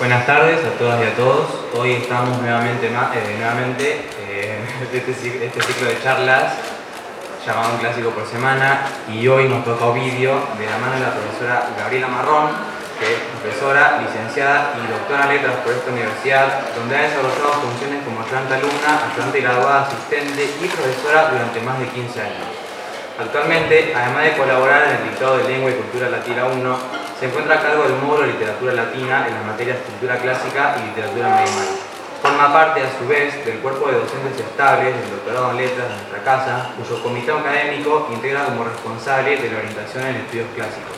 Buenas tardes a todas y a todos. Hoy estamos nuevamente en este ciclo de charlas llamado Un Clásico por Semana, y hoy nos toca Ovidio de la mano de la profesora Gabriela Marrón, que es profesora, licenciada y doctora en letras por esta universidad, donde ha desarrollado funciones como ayudante alumna, ayudante graduada, asistente y profesora durante más de 15 años. Actualmente, además de colaborar en el dictado de Lengua y Cultura Latina 1, se encuentra a cargo del módulo de Literatura Latina en las materias Cultura Clásica y Literatura Medieval. Forma parte, a su vez, del cuerpo de docentes estables del doctorado en Letras de nuestra casa, cuyo comité académico integra como responsable de la orientación en estudios clásicos.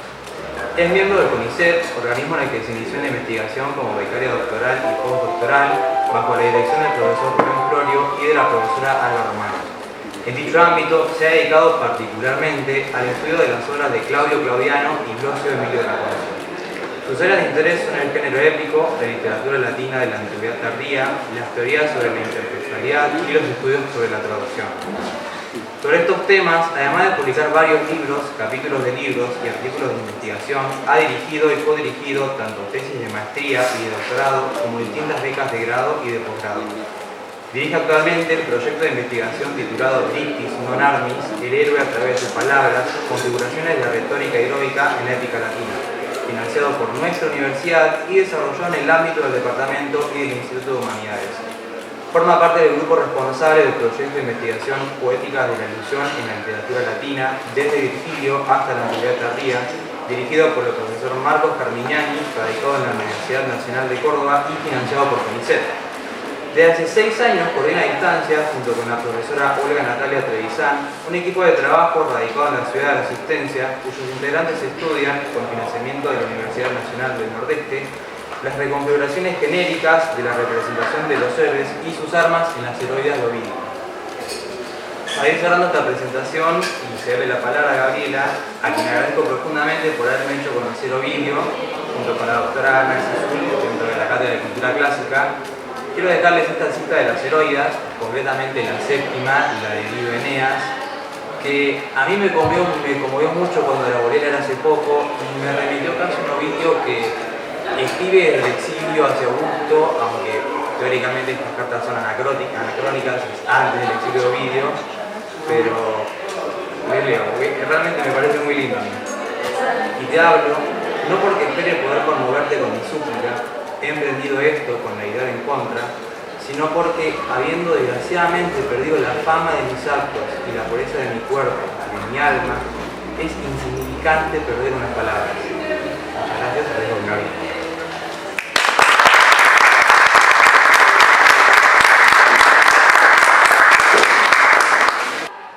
Es miembro del CONICET, organismo en el que se inició en la investigación como becaria doctoral y postdoctoral, bajo la dirección del profesor Rubén Florio y de la profesora Alba Romano. En dicho ámbito se ha dedicado particularmente al estudio de las obras de Claudio Claudiano y Glosio Emilio de la Concha. Sus áreas de interés son el género épico, la literatura latina de la antigüedad tardía, las teorías sobre la intertextualidad y los estudios sobre la traducción. Sobre estos temas, además de publicar varios libros, capítulos de libros y artículos de investigación, ha dirigido y codirigido tanto tesis de maestría y de doctorado como distintas becas de grado y de posgrado. Dirige actualmente el proyecto de investigación titulado Dictis non armis, el héroe a través de palabras, configuraciones de la retórica heroica en la épica latina, financiado por nuestra universidad y desarrollado en el ámbito del Departamento y del Instituto de Humanidades. Forma parte del grupo responsable del proyecto de investigación Poética de la Ilusión en la literatura latina, desde Virgilio hasta la Antigüedad Tardía, dirigido por el profesor Marcos Carmignani, radicado en la Universidad Nacional de Córdoba y financiado por CONICET. Desde hace 6 años coordina a distancia, junto con la profesora Olga Natalia Trevisan, un equipo de trabajo radicado en la Ciudad de la Asistencia, cuyos integrantes estudian, con financiamiento de la Universidad Nacional del Nordeste, las reconfiguraciones genéricas de la representación de los héroes y sus armas en las heroídas de Ovidio. Para ir cerrando esta presentación y cederle la palabra a Gabriela, a quien agradezco profundamente por haberme hecho conocer Ovidio, junto con la doctora Ana Zazul, dentro de la Cátedra de Cultura Clásica. Quiero dejarles esta cita de las heroídas, concretamente la séptima, la de Dido Eneas, que a mí me conmovió mucho cuando elaboré hace poco y me remitió casi a un Ovidio que escribe desde el exilio hacia Augusto, aunque teóricamente estas cartas son anacrónicas, antes del exilio de Ovidio, pero me leo, realmente me parece muy lindo a mí. Y te hablo, no porque espere poder conmoverte con mi súplica, he emprendido esto con la idea en contra, sino porque, habiendo desgraciadamente perdido la fama de mis actos y la pureza de mi cuerpo, de mi alma, es insignificante perder unas palabras. Muchas gracias, te dejo con Gabriela.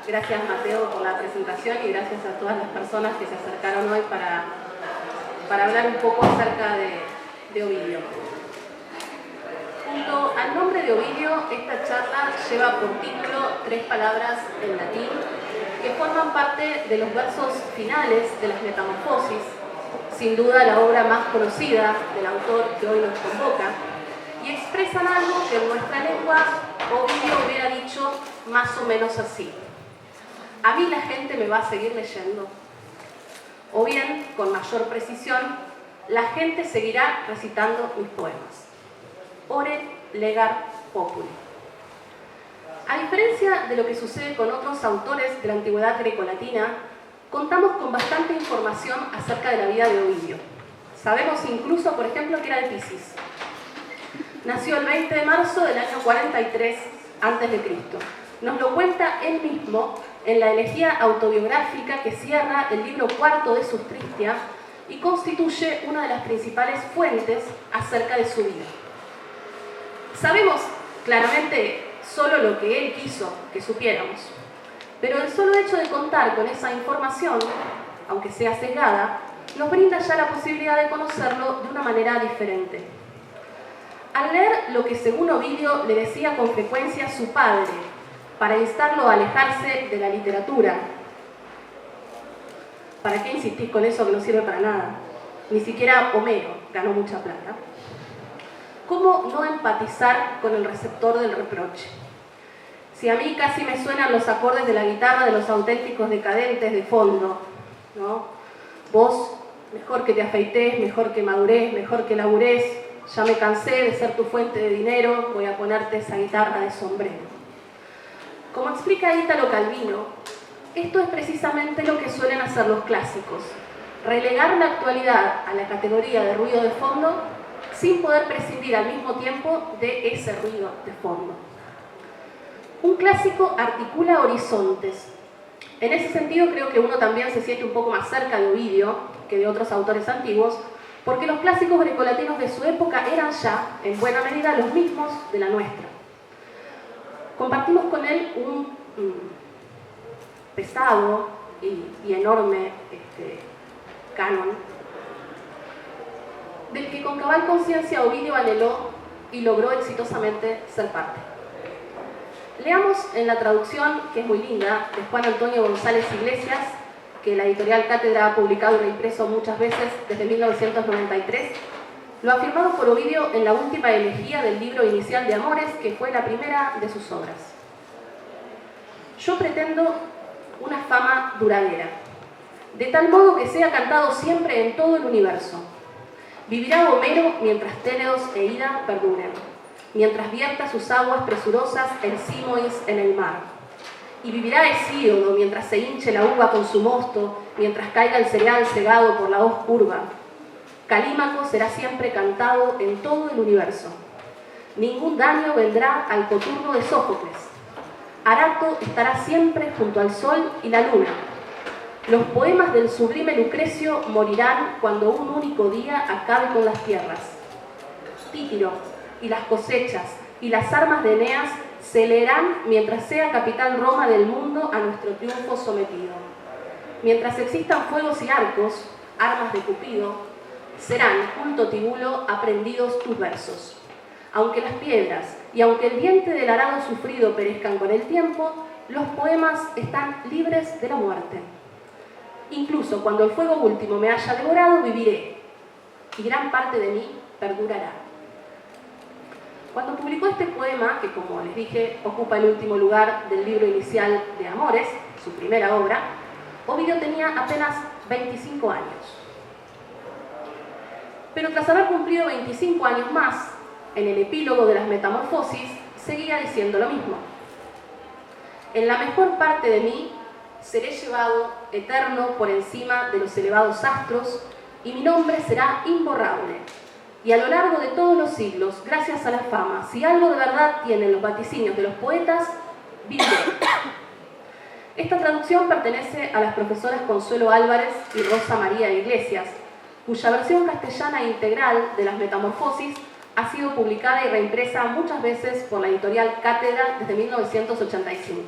Gracias, Mateo, por la presentación, y gracias a todas las personas que se acercaron hoy para hablar un poco acerca de Ovidio. Junto al nombre de Ovidio, esta charla lleva por título 3 palabras en latín que forman parte de los versos finales de las Metamorfosis, sin duda la obra más conocida del autor que hoy nos convoca, y expresan algo que en nuestra lengua Ovidio hubiera dicho más o menos así: a mí la gente me va a seguir leyendo. O bien, con mayor precisión, la gente seguirá recitando mis poemas. Ore legar populi. A diferencia de lo que sucede con otros autores de la antigüedad grecolatina, contamos con bastante información acerca de la vida de Ovidio. Sabemos incluso, por ejemplo, que era de Piscis. Nació el 20 de marzo del año 43 a.C. Nos lo cuenta él mismo en la elegía autobiográfica que cierra el libro cuarto de sus Tristia y constituye una de las principales fuentes acerca de su vida. Sabemos claramente solo lo que él quiso que supiéramos, pero el solo hecho de contar con esa información, aunque sea sesgada, nos brinda ya la posibilidad de conocerlo de una manera diferente. Al leer lo que según Ovidio le decía con frecuencia su padre para instarlo a alejarse de la literatura, ¿para qué insistís con eso que no sirve para nada? Ni siquiera Homero ganó mucha plata. ¿Cómo no empatizar con el receptor del reproche? Si a mí casi me suenan los acordes de la guitarra de los auténticos decadentes de fondo, ¿no? Vos, mejor que te afeites, mejor que madurés, mejor que laburés, Ya me cansé de ser tu fuente de dinero, voy a ponerte esa guitarra de sombrero. Como explica Ítalo Calvino, esto es precisamente lo que suelen hacer los clásicos, relegar la actualidad a la categoría de ruido de fondo sin poder prescindir al mismo tiempo de ese ruido de fondo. Un clásico articula horizontes. En ese sentido creo que uno también se siente un poco más cerca de Ovidio que de otros autores antiguos, porque los clásicos grecolatinos de su época eran ya, en buena medida, los mismos de la nuestra. Compartimos con él un pesado y enorme canon, del que con cabal conciencia Ovidio anheló y logró exitosamente ser parte. Leamos en la traducción, que es muy linda, de Juan Antonio González Iglesias, que la editorial Cátedra ha publicado y reimpreso muchas veces desde 1993, lo afirmado por Ovidio en la última elegía del libro inicial de Amores, que fue la primera de sus obras. Yo pretendo una fama duradera, de tal modo que sea cantado siempre en todo el universo. Vivirá Homero mientras Ténedos e Ida perduren, mientras vierta sus aguas presurosas el Simois en el mar. Y vivirá Hesíodo mientras se hinche la uva con su mosto, mientras caiga el cereal cegado por la hoz curva. Calímaco será siempre cantado en todo el universo. Ningún daño vendrá al coturno de Sófocles. Arato estará siempre junto al sol y la luna. Los poemas del sublime Lucrecio morirán cuando un único día acabe con las tierras. Títiro y las cosechas y las armas de Eneas se leerán mientras sea capital Roma del mundo a nuestro triunfo sometido. Mientras existan fuegos y arcos, armas de Cupido, serán, junto Tibulo, aprendidos tus versos. Aunque las piedras y aunque el vientre del arado sufrido perezcan con el tiempo, los poemas están libres de la muerte. Incluso cuando el fuego último me haya devorado, viviré, y gran parte de mí perdurará. Cuando publicó este poema, que como les dije, ocupa el último lugar del libro inicial de Amores, su primera obra, Ovidio tenía apenas 25 años. Pero tras haber cumplido 25 años más, en el epílogo de las Metamorfosis, seguía diciendo lo mismo. En la mejor parte de mí seré llevado eterno por encima de los elevados astros y mi nombre será imborrable. Y a lo largo de todos los siglos, gracias a la fama, si algo de verdad tienen los vaticinios de los poetas, viviré. Esta traducción pertenece a las profesoras Consuelo Álvarez y Rosa María Iglesias, cuya versión castellana integral de las Metamorfosis ha sido publicada y reimpresa muchas veces por la editorial Cátedra desde 1985.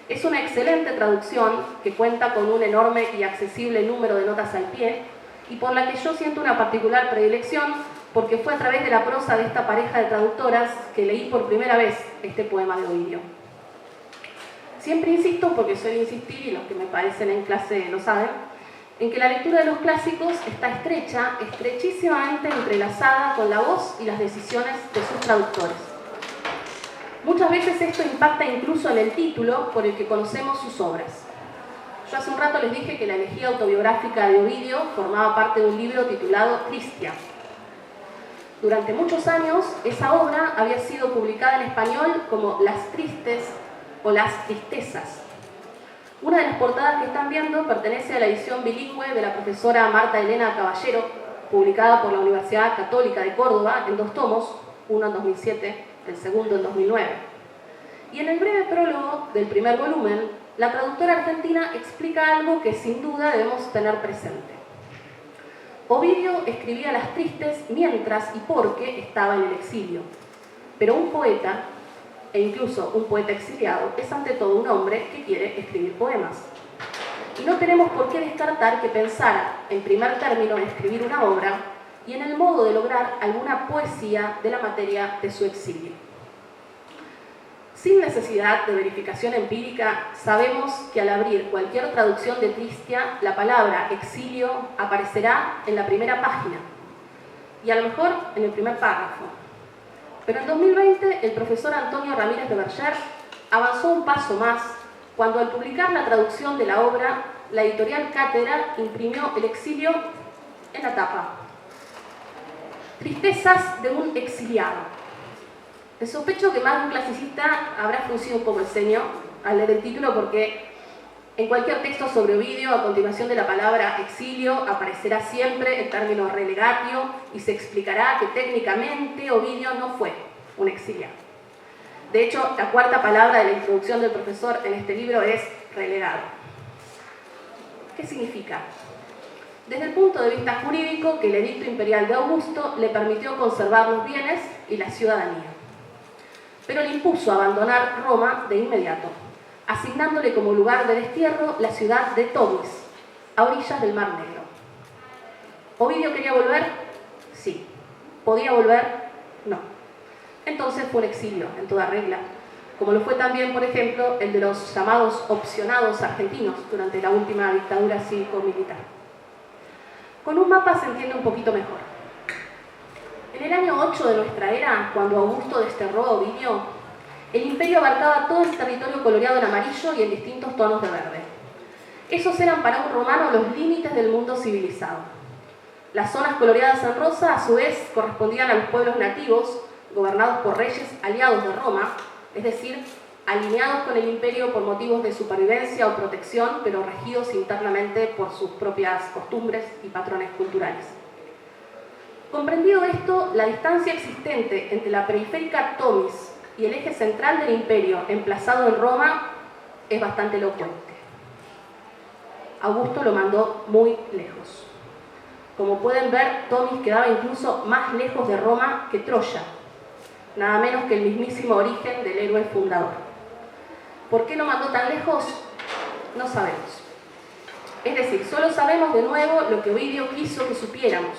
Es una excelente traducción que cuenta con un enorme y accesible número de notas al pie y por la que yo siento una particular predilección porque fue a través de la prosa de esta pareja de traductoras que leí por primera vez este poema de Ovidio. Siempre insisto, porque soy de insistir y los que me parecen en clase lo saben, en que la lectura de los clásicos está estrecha, estrechísimamente entrelazada con la voz y las decisiones de sus traductores. Muchas veces esto impacta incluso en el título por el que conocemos sus obras. Yo hace un rato les dije que la elegía autobiográfica de Ovidio formaba parte de un libro titulado Tristia. Durante muchos años, esa obra había sido publicada en español como Las Tristes o Las Tristezas. Una de las portadas que están viendo pertenece a la edición bilingüe de la profesora Marta Elena Caballero, publicada por la Universidad Católica de Córdoba en 2 tomos, uno en 2007, el segundo en 2009. Y en el breve prólogo del primer volumen, la traductora argentina explica algo que sin duda debemos tener presente. Ovidio escribía Las Tristes mientras y porque estaba en el exilio, pero un poeta, e incluso un poeta exiliado, es ante todo un hombre que quiere escribir poemas. Y no tenemos por qué descartar que pensara, en primer término, en escribir una obra y en el modo de lograr alguna poesía de la materia de su exilio. Sin necesidad de verificación empírica, sabemos que al abrir cualquier traducción de Tristia, la palabra exilio aparecerá en la primera página y a lo mejor en el primer párrafo. Pero en 2020, el profesor Antonio Ramírez de Berger avanzó un paso más cuando, al publicar la traducción de la obra, la editorial Cátedra imprimió el exilio en la tapa. Tristezas de un exiliado. Sospecho que más de un clasicista habrá fruncido un poco el ceño al leer el título, porque en cualquier texto sobre Ovidio, a continuación de la palabra exilio, aparecerá siempre el término relegatio y se explicará que técnicamente Ovidio no fue un exiliado. De hecho, la cuarta palabra de la introducción del profesor en este libro es relegado. ¿Qué significa? Desde el punto de vista jurídico, que el edicto imperial de Augusto le permitió conservar los bienes y la ciudadanía, pero le impuso abandonar Roma de inmediato, asignándole como lugar de destierro la ciudad de Tomis, a orillas del Mar Negro. ¿Ovidio quería volver? Sí. ¿Podía volver? No. Entonces fue un exilio, en toda regla, como lo fue también, por ejemplo, el de los llamados opcionados argentinos durante la última dictadura cívico-militar. Con un mapa se entiende un poquito mejor. En el año 8 de nuestra era, cuando Augusto desterró a Ovidio, el imperio abarcaba todo el territorio coloreado en amarillo y en distintos tonos de verde. Esos eran para un romano los límites del mundo civilizado. Las zonas coloreadas en rosa, a su vez, correspondían a los pueblos nativos, gobernados por reyes aliados de Roma, es decir, alineados con el imperio por motivos de supervivencia o protección, pero regidos internamente por sus propias costumbres y patrones culturales. Comprendido esto, la distancia existente entre la periférica Tomis y el eje central del imperio, emplazado en Roma, es bastante elocuente. Augusto lo mandó muy lejos. Como pueden ver, Tomis quedaba incluso más lejos de Roma que Troya, nada menos que el mismísimo origen del héroe fundador. ¿Por qué lo mandó tan lejos? No sabemos. Es decir, solo sabemos de nuevo lo que Ovidio quiso que supiéramos.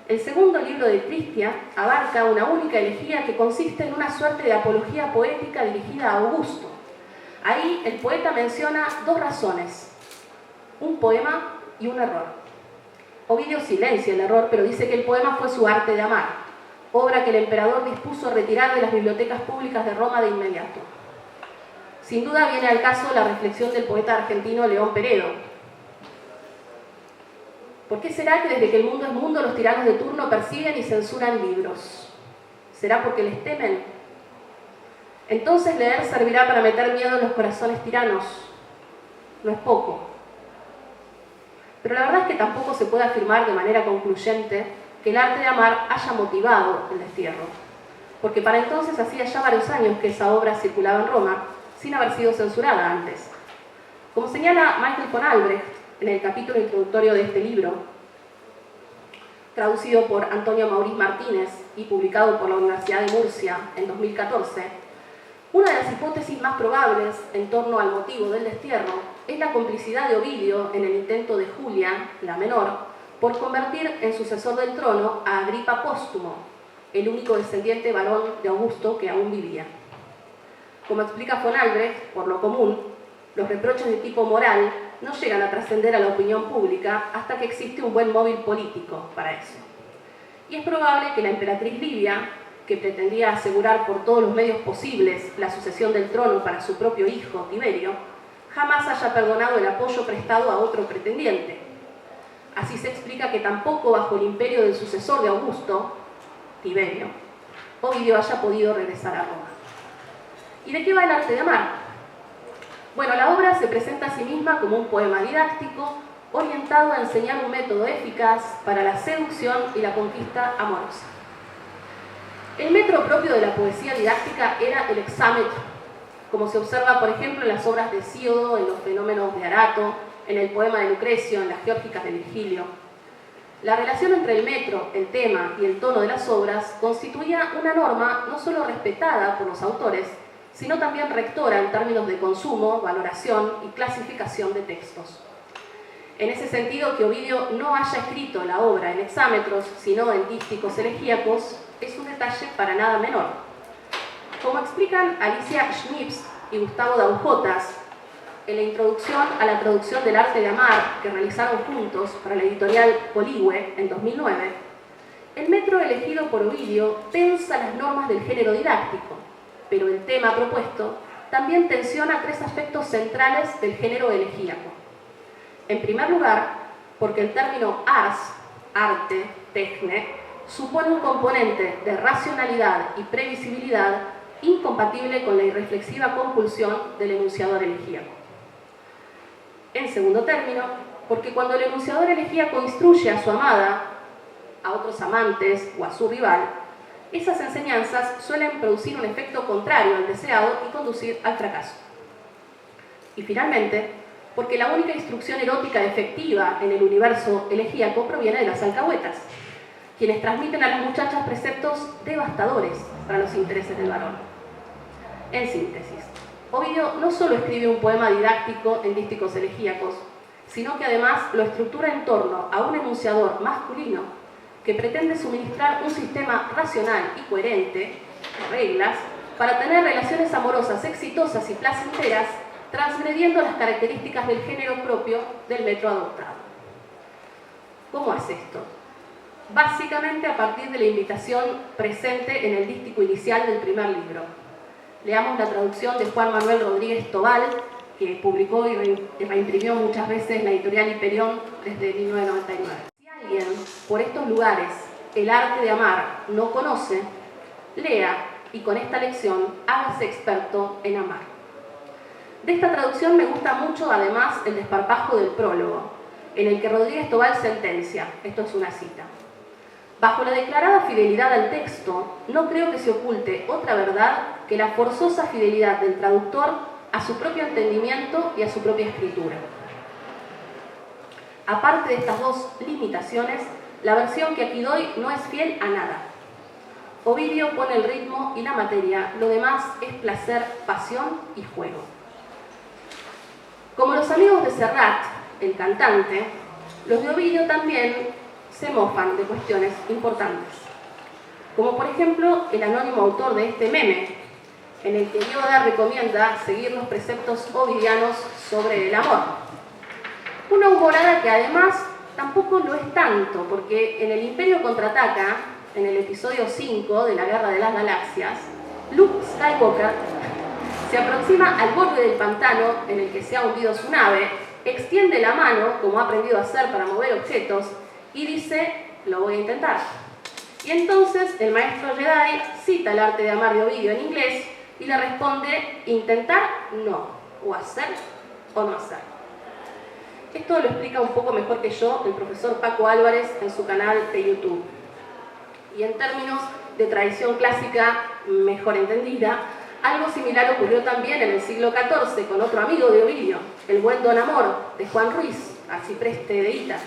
El segundo libro de Tristia abarca una única elegía que consiste en una suerte de apología poética dirigida a Augusto. Ahí el poeta menciona dos razones, un poema y un error. Ovidio silencia el error, pero dice que el poema fue su arte de amar, obra que el emperador dispuso retirar de las bibliotecas públicas de Roma de inmediato. Sin duda viene al caso la reflexión del poeta argentino León Peredo. ¿Por qué será que desde que el mundo es mundo los tiranos de turno persiguen y censuran libros? ¿Será porque les temen? Entonces leer servirá para meter miedo en los corazones tiranos. No es poco. Pero la verdad es que tampoco se puede afirmar de manera concluyente que el arte de amar haya motivado el destierro, porque para entonces hacía ya varios años que esa obra circulaba en Roma, sin haber sido censurada antes. Como señala Michael von Albrecht en el capítulo introductorio de este libro, traducido por Antonio Mauriz Martínez y publicado por la Universidad de Murcia en 2014, una de las hipótesis más probables en torno al motivo del destierro es la complicidad de Ovidio en el intento de Julia, la menor, por convertir en sucesor del trono a Agripa Póstumo, el único descendiente varón de Augusto que aún vivía. Como explica von Albrecht, por lo común, los reproches de tipo moral no llegan a trascender a la opinión pública hasta que existe un buen móvil político para eso. Y es probable que la emperatriz Livia, que pretendía asegurar por todos los medios posibles la sucesión del trono para su propio hijo, Tiberio, jamás haya perdonado el apoyo prestado a otro pretendiente. Así se explica que tampoco bajo el imperio del sucesor de Augusto, Tiberio, Ovidio haya podido regresar a Roma. ¿Y de qué va el arte de amar? Bueno, la obra se presenta a sí misma como un poema didáctico orientado a enseñar un método eficaz para la seducción y la conquista amorosa. El método propio de la poesía didáctica era el hexámetro, como se observa, por ejemplo, en las obras de Hesíodo, en los fenómenos de Arato, en el poema de Lucrecio, en las Geórgicas de Virgilio. La relación entre el metro, el tema y el tono de las obras constituía una norma no solo respetada por los autores, sino también rectora en términos de consumo, valoración y clasificación de textos. En ese sentido, que Ovidio no haya escrito la obra en hexámetros, sino en dísticos elegíacos, es un detalle para nada menor. Como explican Alicia Schnips y Gustavo Daujotas en la introducción a la traducción del arte de amar que realizaron juntos para la editorial Poligüe en 2009, el metro elegido por Ovidio tensa las normas del género didáctico, pero el tema propuesto también tensiona tres aspectos centrales del género elegíaco. En primer lugar, porque el término ars, arte, techne, supone un componente de racionalidad y previsibilidad incompatible con la irreflexiva compulsión del enunciador elegíaco. En segundo término, porque cuando el enunciador elegíaco instruye a su amada, a otros amantes o a su rival, esas enseñanzas suelen producir un efecto contrario al deseado y conducir al fracaso. Y finalmente, porque la única instrucción erótica efectiva en el universo elegíaco proviene de las alcahuetas, quienes transmiten a las muchachas preceptos devastadores para los intereses del varón. En síntesis, Ovidio no solo escribe un poema didáctico en dísticos elegíacos, sino que además lo estructura en torno a un enunciador masculino que pretende suministrar un sistema racional y coherente de reglas para tener relaciones amorosas exitosas y placenteras, transgrediendo las características del género propio del metro adoptado. ¿Cómo hace esto? Básicamente a partir de la invitación presente en el dístico inicial del primer libro. Leamos la traducción de Juan Manuel Rodríguez Tobal, que publicó y reimprimió muchas veces la editorial Hiperión desde 1999. Si alguien por estos lugares el arte de amar no conoce, lea y con esta lección hágase experto en amar. De esta traducción me gusta mucho además el desparpajo del prólogo, en el que Rodríguez Tobal sentencia, esto es una cita: bajo la declarada fidelidad al texto, no creo que se oculte otra verdad que la forzosa fidelidad del traductor a su propio entendimiento y a su propia escritura. Aparte de estas dos limitaciones, la versión que aquí doy no es fiel a nada. Ovidio pone el ritmo y la materia, lo demás es placer, pasión y juego. Como los amigos de Serrat, el cantante, los de Ovidio también se mofan de cuestiones importantes, como por ejemplo el anónimo autor de este meme, en el que Yoda recomienda seguir los preceptos ovidianos sobre el amor. Una humorada que además tampoco lo es tanto, porque en el Imperio Contraataca, en el episodio 5 de la Guerra de las Galaxias, Luke Skywalker se aproxima al borde del pantano en el que se ha hundido su nave, extiende la mano, como ha aprendido a hacer para mover objetos, y dice: lo voy a intentar. Y entonces el maestro Jedi cita el arte de amar de Ovidio en inglés y le responde: intentar no, o hacer o no hacer. Esto lo explica un poco mejor que yo el profesor Paco Álvarez en su canal de YouTube. Y en términos de tradición clásica mejor entendida, algo similar ocurrió también en el siglo XIV con otro amigo de Ovidio, el buen Don Amor, de Juan Ruiz, arcipreste de Ita.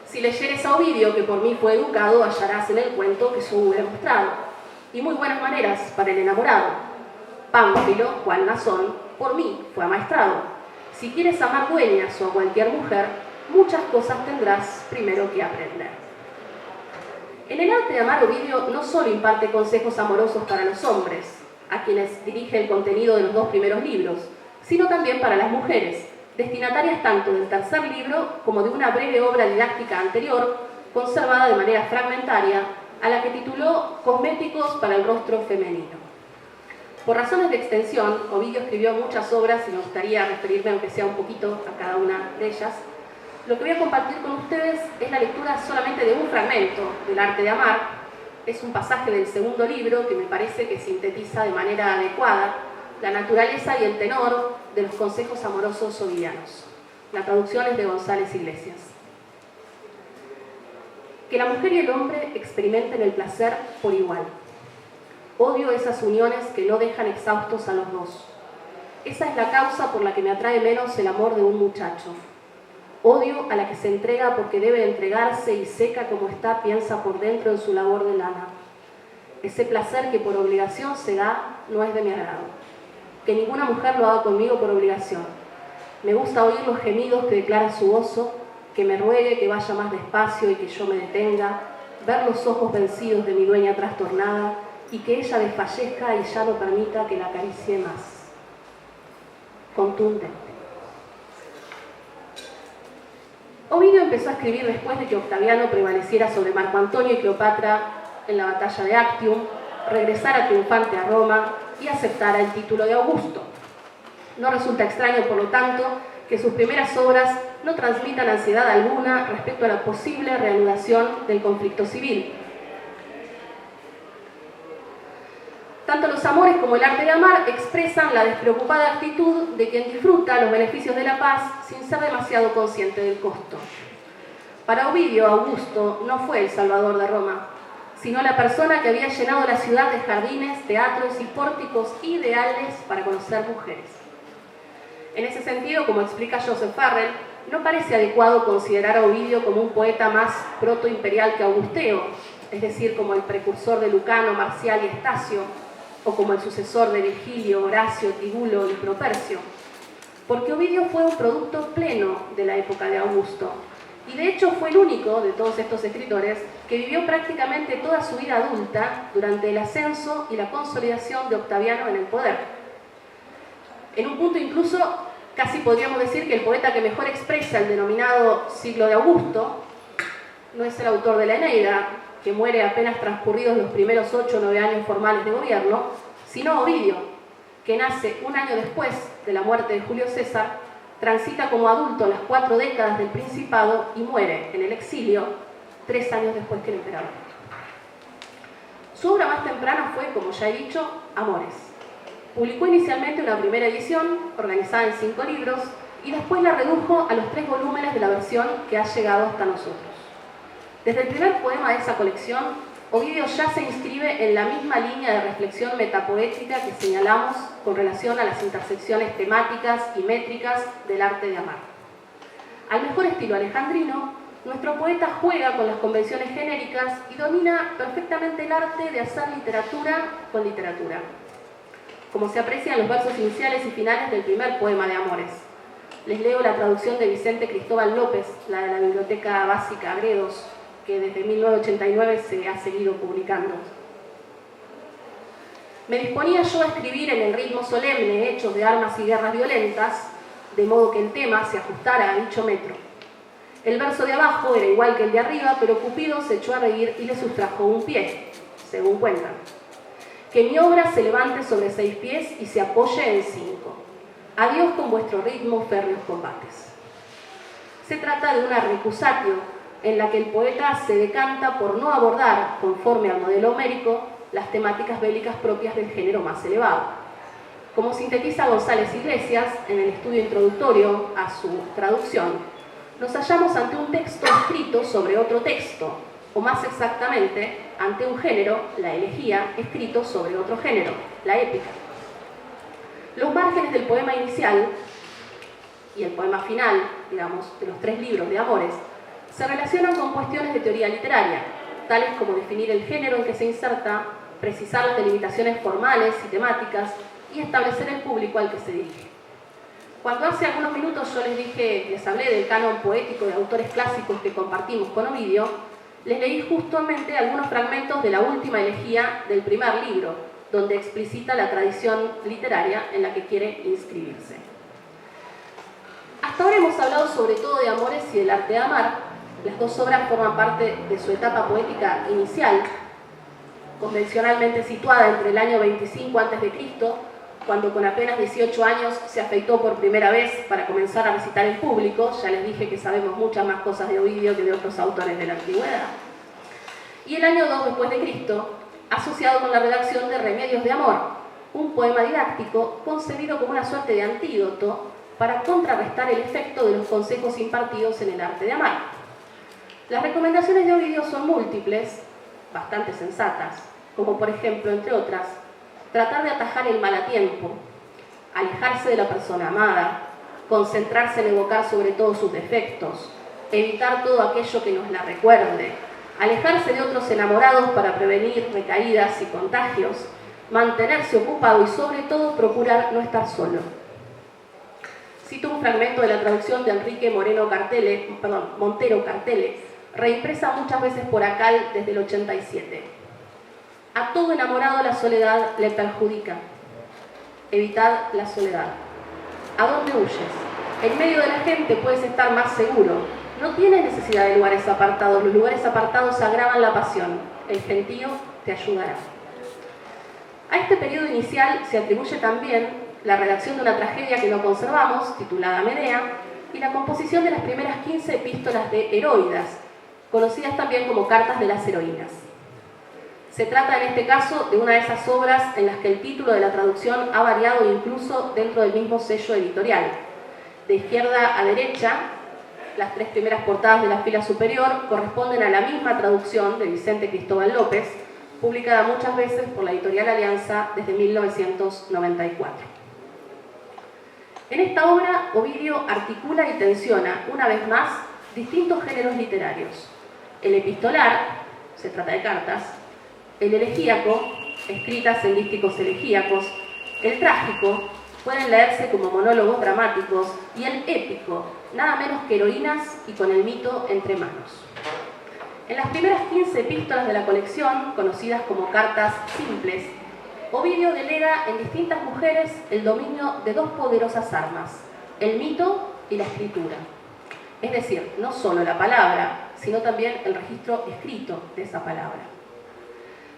Si leyeres a Ovidio, que por mí fue educado, hallarás en el cuento que yo hubiera mostrado. Y muy buenas maneras para el enamorado. Pánfilo, Juan Nazón, por mí fue amaestrado. Si quieres amar dueñas o a cualquier mujer, muchas cosas tendrás primero que aprender. En el arte de amar, Ovidio no solo imparte consejos amorosos para los hombres, a quienes dirige el contenido de los dos primeros libros, sino también para las mujeres, destinatarias tanto del tercer libro como de una breve obra didáctica anterior, conservada de manera fragmentaria, a la que tituló Cosméticos para el rostro femenino. Por razones de extensión, Ovidio escribió muchas obras y me gustaría referirme, aunque sea un poquito, a cada una de ellas. Lo que voy a compartir con ustedes es la lectura solamente de un fragmento del arte de amar. Es un pasaje del segundo libro que me parece que sintetiza de manera adecuada la naturaleza y el tenor de los consejos amorosos ovidianos. La traducción es de González Iglesias. Que la mujer y el hombre experimenten el placer por igual. Odio esas uniones que no dejan exhaustos a los dos. Esa es la causa por la que me atrae menos el amor de un muchacho. Odio a la que se entrega porque debe entregarse y seca como está piensa por dentro en su labor de lana. Ese placer que por obligación se da no es de mi agrado. Que ninguna mujer lo haga conmigo por obligación. Me gusta oír los gemidos que declara su oso, que me ruegue que vaya más despacio y que yo me detenga, ver los ojos vencidos de mi dueña trastornada y que ella desfallezca y ya no permita que la acaricie más. Contundente. Ovidio empezó a escribir después de que Octaviano prevaleciera sobre Marco Antonio y Cleopatra en la batalla de Actium, regresara triunfante a Roma y aceptara el título de Augusto. No resulta extraño, por lo tanto, que sus primeras obras no transmitan ansiedad alguna respecto a la posible reanudación del conflicto civil. Tanto los amores como el arte de amar expresan la despreocupada actitud de quien disfruta los beneficios de la paz sin ser demasiado consciente del costo. Para Ovidio, Augusto no fue el salvador de Roma, sino la persona que había llenado la ciudad de jardines, teatros y pórticos ideales para conocer mujeres. En ese sentido, como explica Joseph Farrell, no parece adecuado considerar a Ovidio como un poeta más protoimperial que Augusteo, es decir, como el precursor de Lucano, Marcial y Estacio, o como el sucesor de Virgilio, Horacio, Tibulo y Propercio, porque Ovidio fue un producto pleno de la época de Augusto, y de hecho fue el único de todos estos escritores que vivió prácticamente toda su vida adulta durante el ascenso y la consolidación de Octaviano en el poder. En un punto incluso casi podríamos decir que el poeta que mejor expresa el denominado siglo de Augusto no es el autor de la Eneida, que muere apenas transcurridos los primeros 8 o 9 años formales de gobierno, sino Ovidio, que nace un año después de la muerte de Julio César, transita como adulto las 4 décadas del Principado y muere en el exilio 3 años después que el emperador. Su obra más temprana fue, como ya he dicho, Amores. Publicó inicialmente una primera edición, organizada en 5 libros, y después la redujo a los 3 volúmenes de la versión que ha llegado hasta nosotros. Desde el primer poema de esa colección, Ovidio ya se inscribe en la misma línea de reflexión metapoética que señalamos con relación a las intersecciones temáticas y métricas del arte de amar. Al mejor estilo alejandrino, nuestro poeta juega con las convenciones genéricas y domina perfectamente el arte de hacer literatura con literatura, como se aprecia en los versos iniciales y finales del primer poema de Amores. Les leo la traducción de Vicente Cristóbal López, la de la Biblioteca Básica Gredos, que desde 1989 se ha seguido publicando. Me disponía yo a escribir en el ritmo solemne hechos de armas y guerras violentas, de modo que el tema se ajustara a dicho metro. El verso de abajo era igual que el de arriba, pero Cupido se echó a reír y le sustrajo un pie, según cuentan. Que mi obra se levante sobre 6 pies y se apoye en 5. Adiós con vuestro ritmo, férreos combates. Se trata de una recusatio, en la que el poeta se decanta por no abordar, conforme al modelo homérico, las temáticas bélicas propias del género más elevado. Como sintetiza González Iglesias en el estudio introductorio a su traducción, nos hallamos ante un texto escrito sobre otro texto, o más exactamente, ante un género, la elegía, escrito sobre otro género, la épica. Los márgenes del poema inicial y el poema final, digamos, de los 3 libros de Amores, se relacionan con cuestiones de teoría literaria, tales como definir el género en que se inserta, precisar las delimitaciones formales y temáticas y establecer el público al que se dirige. Cuando hace algunos minutos yo les hablé del canon poético de autores clásicos que compartimos con Ovidio, les leí justamente algunos fragmentos de la última elegía del primer libro, donde explicita la tradición literaria en la que quiere inscribirse. Hasta ahora hemos hablado sobre todo de Amores y del arte de amar. Las 2 obras forman parte de su etapa poética inicial, convencionalmente situada entre el año 25 a.C., cuando con apenas 18 años se afeitó por primera vez para comenzar a recitar en público. Ya les dije que sabemos muchas más cosas de Ovidio que de otros autores de la antigüedad. Y el año 2 después de Cristo, asociado con la redacción de Remedios de Amor, un poema didáctico concebido como una suerte de antídoto para contrarrestar el efecto de los consejos impartidos en el arte de amar. Las recomendaciones de Ovidio son múltiples, bastante sensatas, como por ejemplo, entre otras, tratar de atajar el mal a tiempo, alejarse de la persona amada, concentrarse en evocar sobre todo sus defectos, evitar todo aquello que nos la recuerde, alejarse de otros enamorados para prevenir recaídas y contagios, mantenerse ocupado y sobre todo procurar no estar solo. Cito un fragmento de la traducción de Enrique Montero Cartele, reimpresa muchas veces por Acal desde el 87. A todo enamorado la soledad le perjudica. Evitad la soledad. ¿A dónde huyes? En medio de la gente puedes estar más seguro. No tienes necesidad de lugares apartados. Los lugares apartados agravan la pasión. El gentío te ayudará. A este periodo inicial se atribuye también la redacción de una tragedia que no conservamos, titulada Medea, y la composición de las primeras 15 epístolas de Heroidas, conocidas también como Cartas de las Heroínas. Se trata en este caso de una de esas obras en las que el título de la traducción ha variado incluso dentro del mismo sello editorial. De izquierda a derecha, las 3 primeras portadas de la fila superior corresponden a la misma traducción de Vicente Cristóbal López, publicada muchas veces por la editorial Alianza desde 1994. En esta obra, Ovidio articula y tensiona, una vez más, distintos géneros literarios. El epistolar, se trata de cartas; el elegíaco, escritas en dísticos elegíacos; el trágico, pueden leerse como monólogos dramáticos; y el épico, nada menos que heroínas y con el mito entre manos. En las primeras 15 epístolas de la colección, conocidas como cartas simples, Ovidio delega en distintas mujeres el dominio de 2 poderosas armas, el mito y la escritura. Es decir, no solo la palabra, sino también el registro escrito de esa palabra.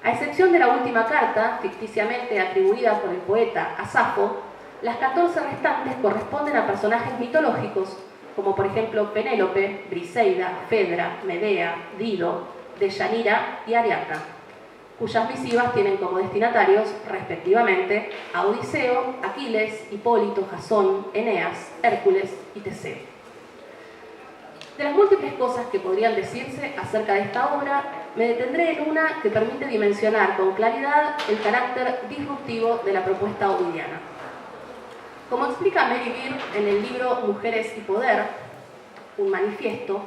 A excepción de la última carta, ficticiamente atribuida por el poeta a Safo, las 14 restantes corresponden a personajes mitológicos, como por ejemplo Penélope, Briseida, Fedra, Medea, Dido, Deyanira y Ariadna, cuyas misivas tienen como destinatarios, respectivamente, a Odiseo, Aquiles, Hipólito, Jasón, Eneas, Hércules y Teseo. De las múltiples cosas que podrían decirse acerca de esta obra, me detendré en una que permite dimensionar con claridad el carácter disruptivo de la propuesta ovidiana. Como explica Mary Beard en el libro Mujeres y Poder, un manifiesto,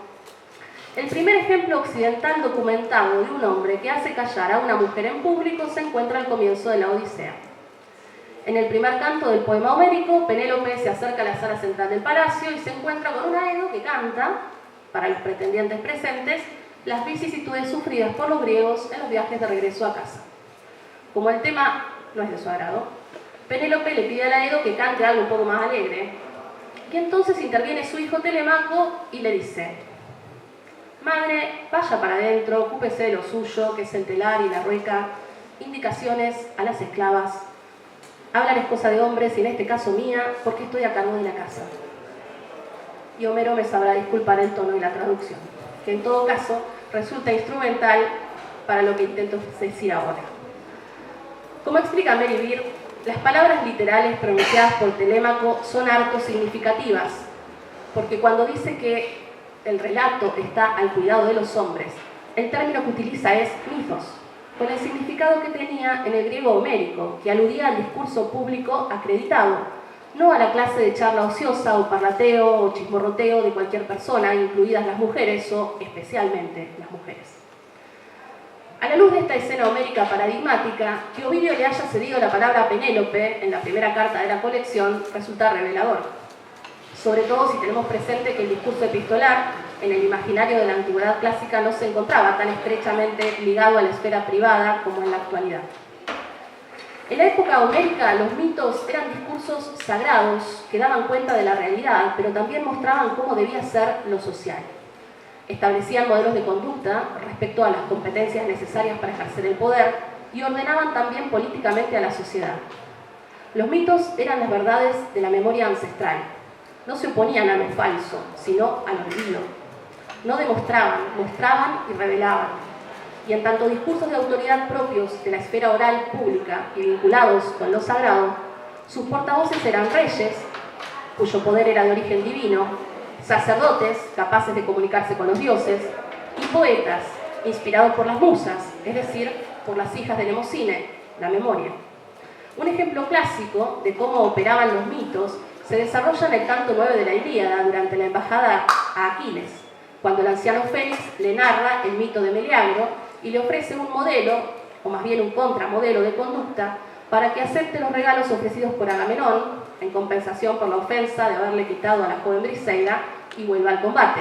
el primer ejemplo occidental documentado de un hombre que hace callar a una mujer en público se encuentra al comienzo de la Odisea. En el primer canto del poema homérico, Penélope se acerca a la sala central del palacio y se encuentra con un Aedo que canta, para los pretendientes presentes, las vicisitudes sufridas por los griegos en los viajes de regreso a casa. Como el tema no es de su agrado, Penélope le pide al Aedo que cante algo un poco más alegre, y entonces interviene su hijo Telemaco y le dice: «Madre, vaya para adentro, ocúpese de lo suyo, que es el telar y la rueca, indicaciones a las esclavas. Hablar es cosa de hombres y en este caso mía, porque estoy a cargo de la casa». Y Homero me sabrá disculpar el tono y la traducción, que en todo caso resulta instrumental para lo que intento decir ahora. Como explica Mary Beard, las palabras literales pronunciadas por Telémaco son harto significativas, porque cuando dice que el relato está al cuidado de los hombres, el término que utiliza es mitos, con el significado que tenía en el griego homérico, que aludía al discurso público acreditado, no a la clase de charla ociosa o parlateo o chismorroteo de cualquier persona, incluidas las mujeres o especialmente las mujeres. A la luz de esta escena homérica paradigmática, que Ovidio le haya cedido la palabra a Penélope en la primera carta de la colección resulta revelador, sobre todo si tenemos presente que el discurso epistolar en el imaginario de la antigüedad clásica no se encontraba tan estrechamente ligado a la esfera privada como en la actualidad. En la época homérica, los mitos eran discursos sagrados que daban cuenta de la realidad, pero también mostraban cómo debía ser lo social. Establecían modelos de conducta respecto a las competencias necesarias para ejercer el poder y ordenaban también políticamente a la sociedad. Los mitos eran las verdades de la memoria ancestral. No se oponían a lo falso, sino al olvido. No demostraban, mostraban y revelaban. Y en tanto discursos de autoridad propios de la esfera oral pública y vinculados con lo sagrado, sus portavoces eran reyes, cuyo poder era de origen divino, sacerdotes, capaces de comunicarse con los dioses, y poetas, inspirados por las musas, es decir, por las hijas de Nemocine, la memoria. Un ejemplo clásico de cómo operaban los mitos se desarrolla en el canto 9 de la Ilíada durante la embajada a Aquiles, cuando el anciano Félix le narra el mito de Meleagro y le ofrece un modelo, o más bien un contramodelo de conducta, para que acepte los regalos ofrecidos por Agamenón en compensación por la ofensa de haberle quitado a la joven Briseida y vuelva al combate.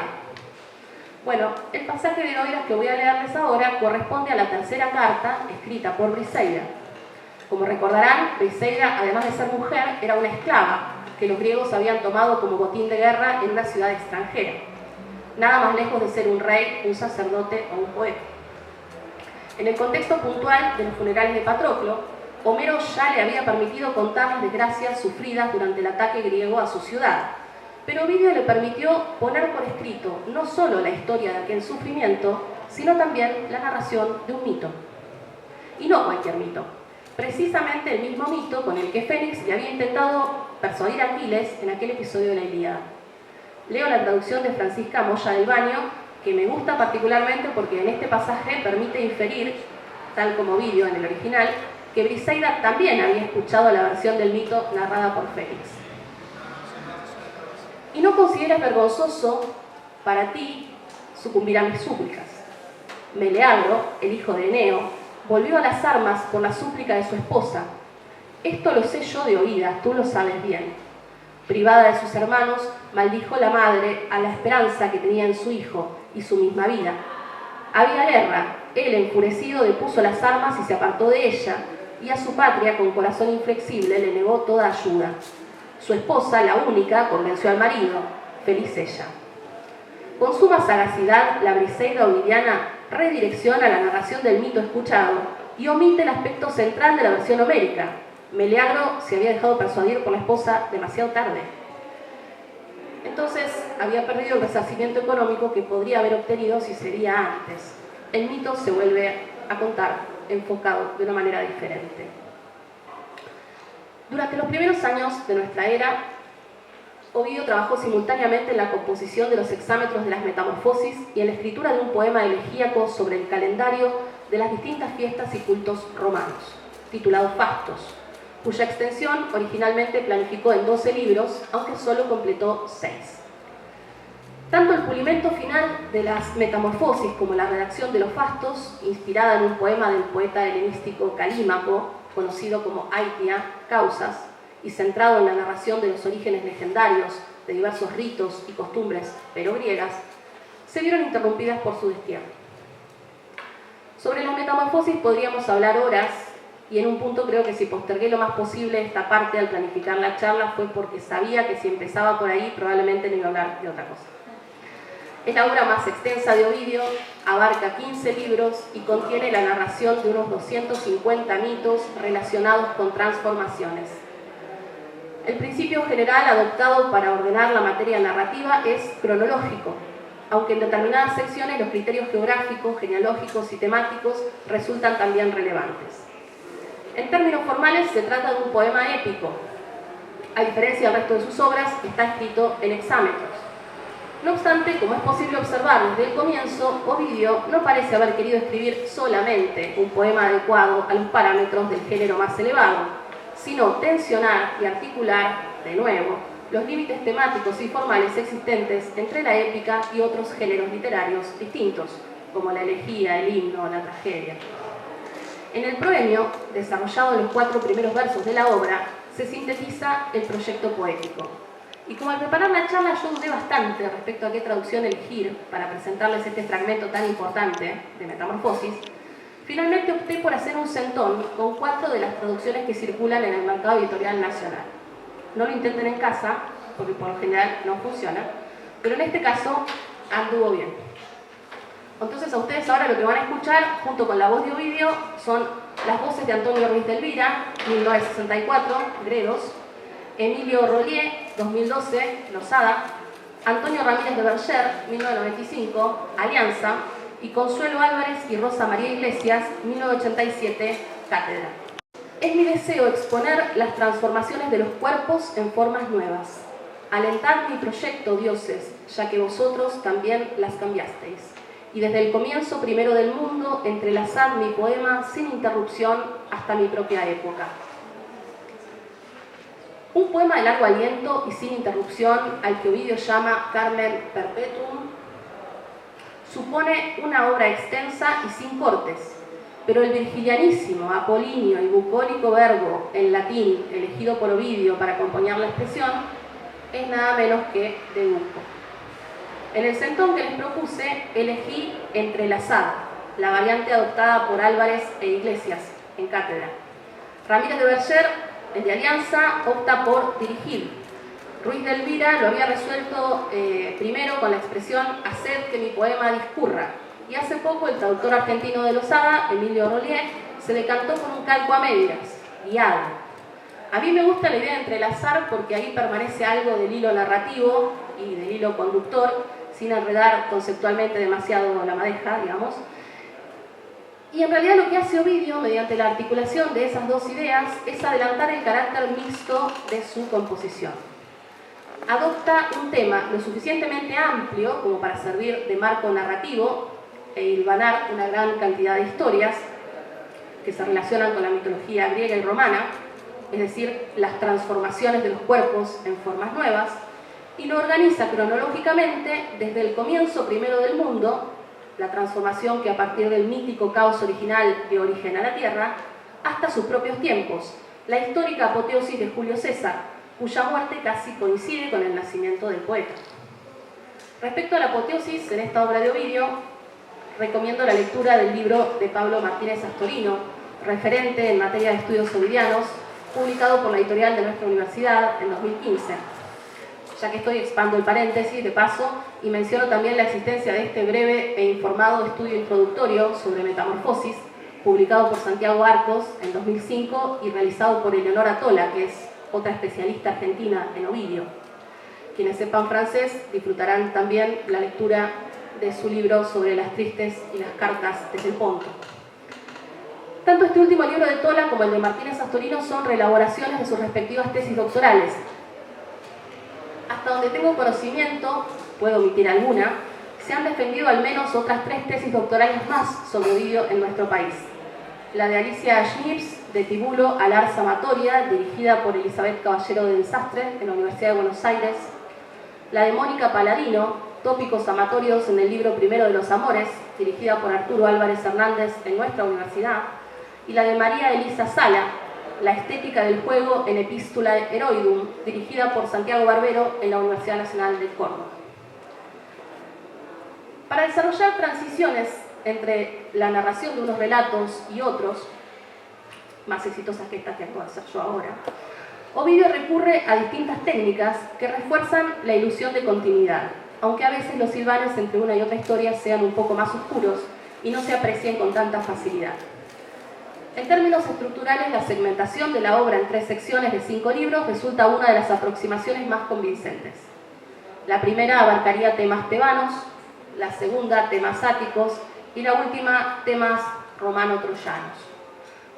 Bueno, el pasaje de Heroidas que voy a leerles ahora corresponde a la tercera carta escrita por Briseida. Como recordarán, Briseida, además de ser mujer, era una esclava que los griegos habían tomado como botín de guerra en una ciudad extranjera. Nada más lejos de ser un rey, un sacerdote o un poeta. En el contexto puntual de los funerales de Patroclo, Homero ya le había permitido contar las desgracias sufridas durante el ataque griego a su ciudad, pero Ovidio le permitió poner por escrito no solo la historia de aquel sufrimiento, sino también la narración de un mito. Y no cualquier mito, precisamente el mismo mito con el que Fénix le había intentado persuadir a Aquiles en aquel episodio de la Ilíada. Leo la traducción de Francisca Moya del Baño, que me gusta particularmente porque en este pasaje permite inferir, tal como Ovidio en el original, que Briseida también había escuchado la versión del mito narrada por Fénix. Y no consideras vergonzoso para ti sucumbir a mis súplicas. Meleagro, el hijo de Eneo, volvió a las armas por la súplica de su esposa. Esto lo sé yo de oídas, tú lo sabes bien. Privada de sus hermanos, maldijo la madre a la esperanza que tenía en su hijo y su misma vida. Había guerra, él enfurecido depuso las armas y se apartó de ella, y a su patria con corazón inflexible le negó toda ayuda. Su esposa, la única, convenció al marido, feliz ella. Con suma sagacidad, la Briseida ovidiana redirecciona la narración del mito escuchado y omite el aspecto central de la versión homérica. Meleagro se había dejado persuadir por la esposa demasiado tarde. Entonces había perdido el resarcimiento económico que podría haber obtenido si sería antes. El mito se vuelve a contar enfocado de una manera diferente. Durante los primeros años de nuestra era, Ovidio trabajó simultáneamente en la composición de los hexámetros de las Metamorfosis y en la escritura de un poema elegíaco sobre el calendario de las distintas fiestas y cultos romanos, titulado Fastos, cuya extensión originalmente planificó en 12 libros, aunque solo completó 6. Tanto el pulimento final de las Metamorfosis como la redacción de los Fastos, inspirada en un poema del poeta helenístico Calímaco, conocido como Aitia, Causas, y centrado en la narración de los orígenes legendarios de diversos ritos y costumbres pero-griegas, se vieron interrumpidas por su destierro. Sobre la metamorfosis podríamos hablar horas, y en un punto creo que si postergué lo más posible esta parte al planificar la charla fue porque sabía que si empezaba por ahí probablemente no iba a hablar de otra cosa. Es la obra más extensa de Ovidio, abarca 15 libros y contiene la narración de unos 250 mitos relacionados con transformaciones. El principio general adoptado para ordenar la materia narrativa es cronológico, aunque en determinadas secciones los criterios geográficos, genealógicos y temáticos resultan también relevantes. En términos formales se trata de un poema épico. A diferencia del resto de sus obras, está escrito en hexámetros. No obstante, como es posible observar desde el comienzo, Ovidio no parece haber querido escribir solamente un poema adecuado a los parámetros del género más elevado, sino tensionar y articular, de nuevo, los límites temáticos y formales existentes entre la épica y otros géneros literarios distintos, como la elegía, el himno o la tragedia. En el proemio, desarrollado en los 4 primeros versos de la obra, se sintetiza el proyecto poético. Y como al preparar la charla yo dudé bastante respecto a qué traducción elegir para presentarles este fragmento tan importante de Metamorfosis, finalmente opté por hacer un centón con 4 de las traducciones que circulan en el mercado editorial nacional. No lo intenten en casa, porque por lo general no funciona, pero en este caso anduvo bien. Entonces a ustedes ahora lo que van a escuchar, junto con la voz de Ovidio, son las voces de Antonio Ruiz de Elvira, 1964, Gredos, Emilio Rollier, 2012, Losada, Antonio Ramírez de Berger, 1995, Alianza, y Consuelo Álvarez y Rosa María Iglesias, 1987, Cátedra. Es mi deseo exponer las transformaciones de los cuerpos en formas nuevas. Alentad mi proyecto, dioses, ya que vosotros también las cambiasteis. Y desde el comienzo primero del mundo, entrelazad mi poema sin interrupción hasta mi propia época. Un poema de largo aliento y sin interrupción, al que Ovidio llama Carmen Perpetuum, supone una obra extensa y sin cortes, pero el virgilianísimo, apolíneo y bucólico verbo en latín elegido por Ovidio para acompañar la expresión es nada menos que deduzco. En el centón que les propuse elegí entrelazar, la variante adoptada por Álvarez e Iglesias en Cátedra. Ramírez de Berger, el de Alianza, opta por dirigir. Ruiz de Elvira lo había resuelto primero con la expresión «haced que mi poema discurra». Y hace poco el traductor argentino de Losada, Emilio Rollier, se decantó por un calco a medias, guiado. A mí me gusta la idea de entrelazar porque ahí permanece algo del hilo narrativo y del hilo conductor, sin enredar conceptualmente demasiado la madeja, digamos. Y en realidad lo que hace Ovidio, mediante la articulación de esas dos ideas, es adelantar el carácter mixto de su composición. Adopta un tema lo suficientemente amplio como para servir de marco narrativo e hilvanar una gran cantidad de historias que se relacionan con la mitología griega y romana, es decir, las transformaciones de los cuerpos en formas nuevas, y lo organiza cronológicamente desde el comienzo primero del mundo, la transformación que a partir del mítico caos original dio origen a la Tierra, hasta sus propios tiempos, la histórica apoteosis de Julio César, cuya muerte casi coincide con el nacimiento del poeta. Respecto a la apoteosis, en esta obra de Ovidio, recomiendo la lectura del libro de Pablo Martínez Astorino, referente en materia de estudios ovidianos, publicado por la editorial de nuestra universidad en 2015. Ya que estoy, expando el paréntesis de paso y menciono también la existencia de este breve e informado estudio introductorio sobre metamorfosis, publicado por Santiago Arcos en 2005 y realizado por Eleonora Tola, que es otra especialista argentina en Ovidio. Quienes sepan francés disfrutarán también la lectura de su libro sobre las tristes y las cartas desde el Ponto. Tanto este último libro de Tola como el de Martínez Astorino son reelaboraciones de sus respectivas tesis doctorales. Hasta donde tengo conocimiento, puedo omitir alguna, se han defendido al menos otras 3 tesis doctorales más sobre Ovidio en nuestro país. La de Alicia Schnips, de Tibulo a Ars Amatoria, dirigida por Elizabeth Caballero de Desastre, en la Universidad de Buenos Aires. La de Mónica Paladino, Tópicos amatorios en el libro Primero de los Amores, dirigida por Arturo Álvarez Hernández en nuestra universidad. Y la de María Elisa Sala, La estética del juego en Epístola Heroidum, dirigida por Santiago Barbero en la Universidad Nacional de Córdoba. Para desarrollar transiciones entre la narración de unos relatos y otros, más exitosas que estas que puedo hacer yo ahora, Ovidio recurre a distintas técnicas que refuerzan la ilusión de continuidad, aunque a veces los hilvanes entre una y otra historia sean un poco más oscuros y no se aprecien con tanta facilidad. En términos estructurales, la segmentación de la obra en 3 secciones de 5 libros resulta una de las aproximaciones más convincentes. La primera abarcaría temas tebanos, la segunda temas áticos y la última temas romano-troyanos.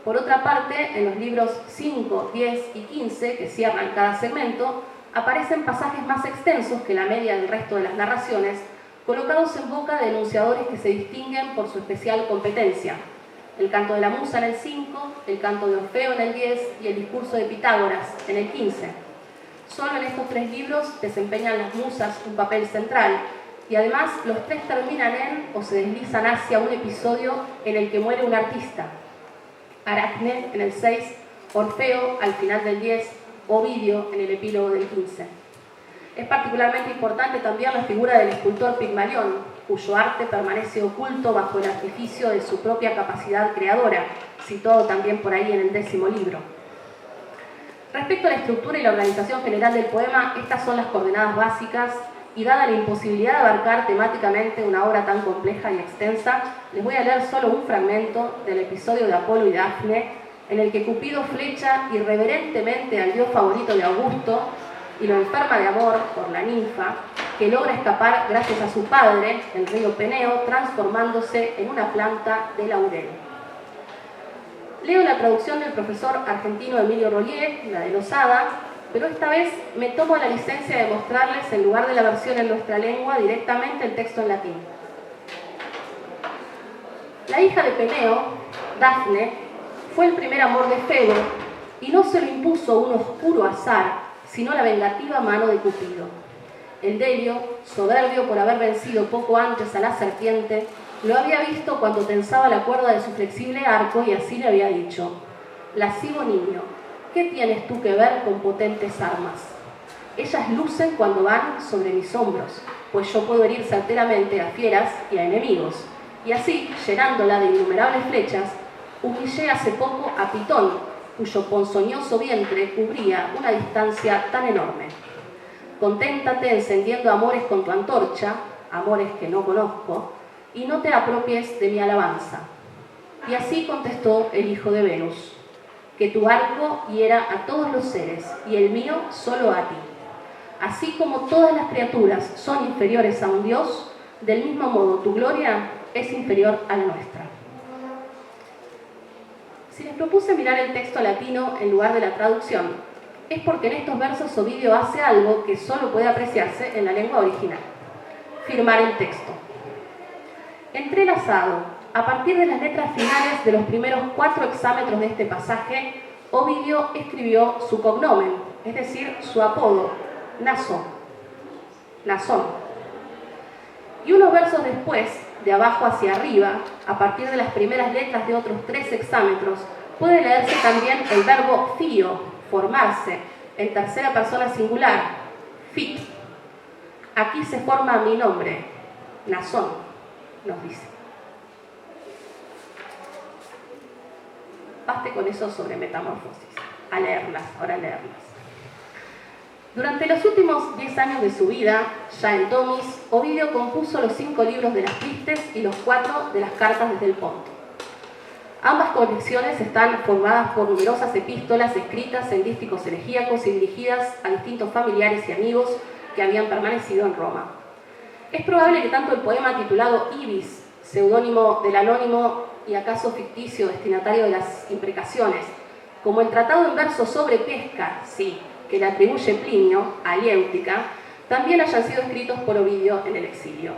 Por otra parte, en los libros 5, 10 y 15, que cierran cada segmento, aparecen pasajes más extensos que la media del resto de las narraciones, colocados en boca de enunciadores que se distinguen por su especial competencia. El canto de la musa en el 5, el canto de Orfeo en el 10 y el discurso de Pitágoras en el 15. Solo en estos 3 libros desempeñan las musas un papel central y además los 3 terminan en o se deslizan hacia un episodio en el que muere un artista. Aracne en el 6, Orfeo al final del 10, Ovidio en el epílogo del 15. Es particularmente importante también la figura del escultor Pigmalión, cuyo arte permanece oculto bajo el artificio de su propia capacidad creadora, situado también por ahí en el 10º libro. Respecto a la estructura y la organización general del poema, estas son las coordenadas básicas y dada la imposibilidad de abarcar temáticamente una obra tan compleja y extensa, les voy a leer solo un fragmento del episodio de Apolo y Dafne, en el que Cupido flecha irreverentemente al dios favorito de Augusto y lo enferma de amor por la ninfa, que logra escapar gracias a su padre, el río Peneo, transformándose en una planta de laurel. Leo la traducción del profesor argentino Emilio Rollier, la de Losada, pero esta vez me tomo la licencia de mostrarles, en lugar de la versión en nuestra lengua, directamente el texto en latín. La hija de Peneo, Dafne, fue el primer amor de Febo y no se lo impuso un oscuro azar, sino la vengativa mano de Cupido. El Delio, soberbio por haber vencido poco antes a la serpiente, lo había visto cuando tensaba la cuerda de su flexible arco y así le había dicho: lascivo niño, ¿qué tienes tú que ver con potentes armas? Ellas lucen cuando van sobre mis hombros, pues yo puedo herir certeramente a fieras y a enemigos. Y así, llenándola de innumerables flechas, humillé hace poco a Pitón, cuyo ponzoñoso vientre cubría una distancia tan enorme. Conténtate encendiendo amores con tu antorcha, amores que no conozco, y no te apropies de mi alabanza. Y así contestó el hijo de Venus: que tu arco hiera a todos los seres, y el mío solo a ti. Así como todas las criaturas son inferiores a un Dios, del mismo modo tu gloria es inferior a la nuestra. Si les propuse mirar el texto latino en lugar de la traducción, es porque en estos versos Ovidio hace algo que solo puede apreciarse en la lengua original: firmar el texto. Entrelazado, a partir de las letras finales de los primeros 4 hexámetros de este pasaje, Ovidio escribió su cognomen, es decir, su apodo, Nasón. Y unos versos después, de abajo hacia arriba, a partir de las primeras letras de otros 3 hexámetros, puede leerse también el verbo fio, formarse, en tercera persona singular, fit. Aquí se forma mi nombre, Nasón, nos dice. Baste con eso sobre metamorfosis. A leerlas, ahora a leerlas. Durante los últimos 10 años de su vida, ya en Tomis, Ovidio compuso los 5 libros de las Tristes y los 4 de las Cartas desde el Ponto. Ambas colecciones están formadas por numerosas epístolas escritas en dísticos elegíacos y dirigidas a distintos familiares y amigos que habían permanecido en Roma. Es probable que tanto el poema titulado Ibis, seudónimo del anónimo y acaso ficticio destinatario de las imprecaciones, como el tratado en verso sobre pesca, sí, que le atribuye Plinio, a Aliéutica, también hayan sido escritos por Ovidio en el exilio.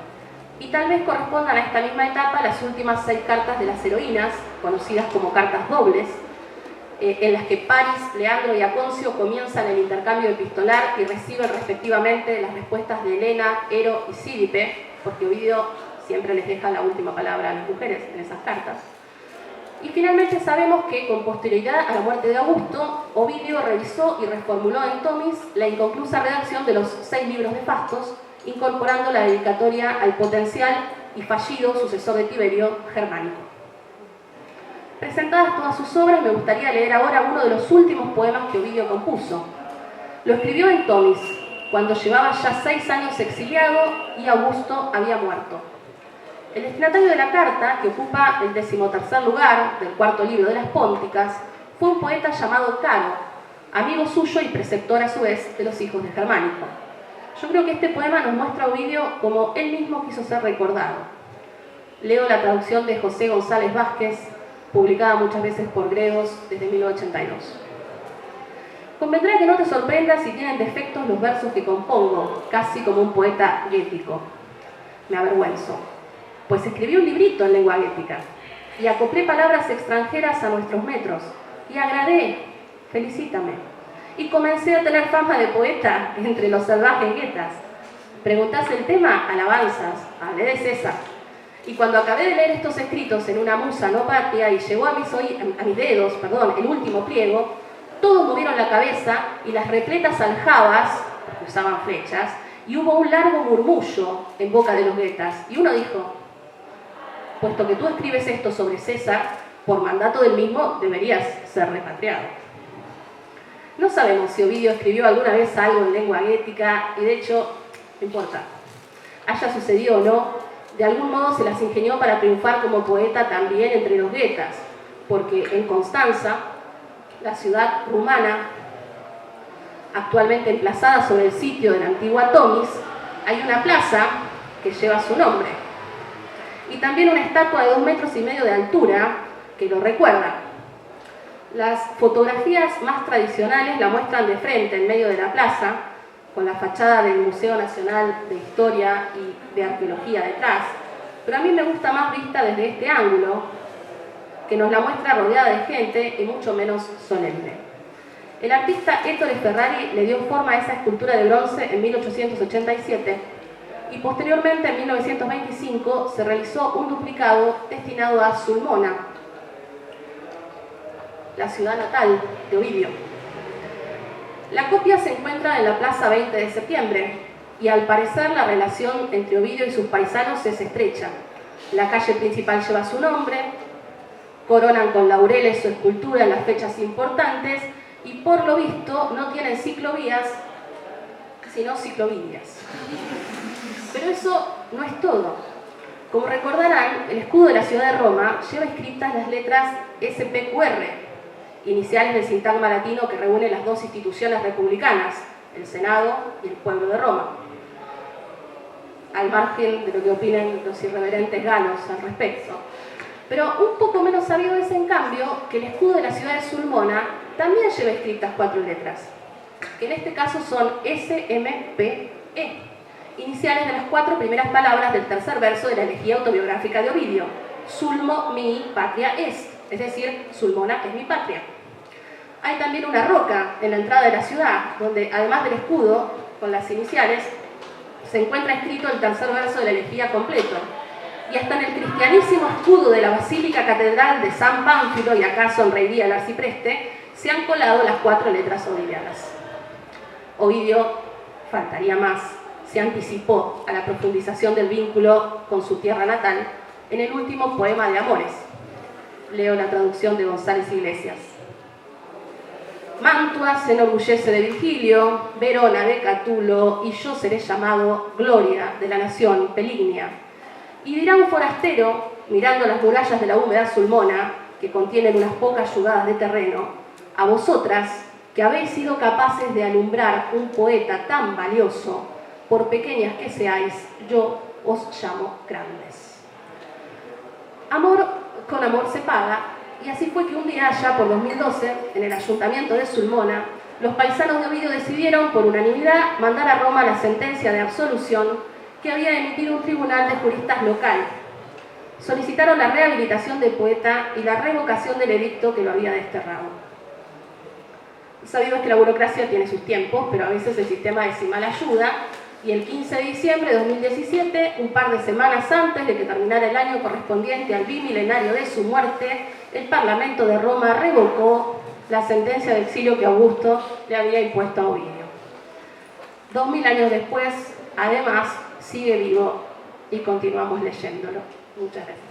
Y tal vez correspondan a esta misma etapa las últimas 6 cartas de las heroínas, conocidas como cartas dobles, en las que Paris, Leandro y Aconcio comienzan el intercambio epistolar y reciben respectivamente las respuestas de Helena, Ero y Sídipe, porque Ovidio siempre les deja la última palabra a las mujeres en esas cartas. Y finalmente sabemos que, con posterioridad a la muerte de Augusto, Ovidio revisó y reformuló en Tomis la inconclusa redacción de los 6 libros de Fastos, incorporando la dedicatoria al potencial y fallido sucesor de Tiberio, Germánico. Presentadas todas sus obras, me gustaría leer ahora uno de los últimos poemas que Ovidio compuso. Lo escribió en Tomis, cuando llevaba ya 6 años exiliado y Augusto había muerto. El destinatario de la carta, que ocupa el 13º lugar del 4º libro de las Pónticas, fue un poeta llamado Caro, amigo suyo y preceptor a su vez de los hijos de Germánico. Yo creo que este poema nos muestra a Ovidio como él mismo quiso ser recordado. Leo la traducción de José González Vázquez, publicada muchas veces por Gregos desde 1982. Convendrá que no te sorprenda si tienen defectos los versos que compongo, casi como un poeta guético. Me avergüenzo, pues escribí un librito en lengua guética y acoplé palabras extranjeras a nuestros metros y agradé, felicítame, y comencé a tener fama de poeta entre los salvajes guetas. Preguntás el tema, alabanzas, hablé de César. Y cuando acabé de leer estos escritos en una musa no patria y llegó a mis dedos, el último pliego, todos movieron la cabeza y las repletas aljabas, porque usaban flechas, y hubo un largo murmullo en boca de los guetas. Y uno dijo: puesto que tú escribes esto sobre César, por mandato del mismo deberías ser repatriado. No sabemos si Ovidio escribió alguna vez algo en lengua guética, y de hecho, no importa, haya sucedido o no, de algún modo se las ingenió para triunfar como poeta también entre los guetas, porque en Constanza, la ciudad rumana, actualmente emplazada sobre el sitio de la antigua Tomis, hay una plaza que lleva su nombre, y también una estatua de 2,5 metros de altura que lo recuerda. Las fotografías más tradicionales la muestran de frente, en medio de la plaza, con la fachada del Museo Nacional de Historia y de Arqueología detrás, pero a mí me gusta más vista desde este ángulo, que nos la muestra rodeada de gente y mucho menos solemne. El artista Ettore Ferrari le dio forma a esa escultura de bronce en 1887 y posteriormente, en 1925, se realizó un duplicado destinado a Sulmona, la ciudad natal de Ovidio. La copia se encuentra en la Plaza 20 de Septiembre y al parecer la relación entre Ovidio y sus paisanos es estrecha. La calle principal lleva su nombre, coronan con laureles su escultura en las fechas importantes y por lo visto no tienen ciclovías, sino ciclovías. Pero eso no es todo. Como recordarán, el escudo de la ciudad de Roma lleva escritas las letras SPQR iniciales del sintagma latino que reúne las dos instituciones republicanas, el Senado y el pueblo de Roma, al margen de lo que opinen los irreverentes galos al respecto. Pero un poco menos sabido es, en cambio, que el escudo de la ciudad de Sulmona también lleva escritas 4 letras, que en este caso son SMPE, iniciales de las 4 primeras palabras del tercer verso de la elegía autobiográfica de Ovidio: Sulmo mi patria est, es decir, Sulmona es mi patria. Hay también una roca en la entrada de la ciudad, donde además del escudo, con las iniciales, se encuentra escrito el tercer verso de la elegía completo. Y hasta en el cristianísimo escudo de la Basílica Catedral de San Pánfilo, y acá sonreiría el arcipreste, se han colado las 4 letras ovidianas. Ovidio, faltaría más, se anticipó a la profundización del vínculo con su tierra natal en el último poema de Amores. Leo la traducción de González Iglesias. Mantua se enorgullece de Virgilio, Verona de Catulo, y yo seré llamado Gloria de la nación Pelignia. Y dirá un forastero, mirando las murallas de la húmeda Sulmona, que contienen unas pocas yugadas de terreno: a vosotras, que habéis sido capaces de alumbrar un poeta tan valioso, por pequeñas que seáis, yo os llamo grandes. Amor con amor se paga, y así fue que un día, ya por 2012, en el ayuntamiento de Sulmona, los paisanos de Ovidio decidieron, por unanimidad, mandar a Roma la sentencia de absolución que había emitido un tribunal de juristas local. Solicitaron la rehabilitación del poeta y la revocación del edicto que lo había desterrado. Sabido es que la burocracia tiene sus tiempos, pero a veces el sistema decimal ayuda, y el 15 de diciembre de 2017, un par de semanas antes de que terminara el año correspondiente al bimilenario de su muerte, el Parlamento de Roma revocó la sentencia de exilio que Augusto le había impuesto a Ovidio. 2000 años después, además, sigue vivo y continuamos leyéndolo. Muchas gracias.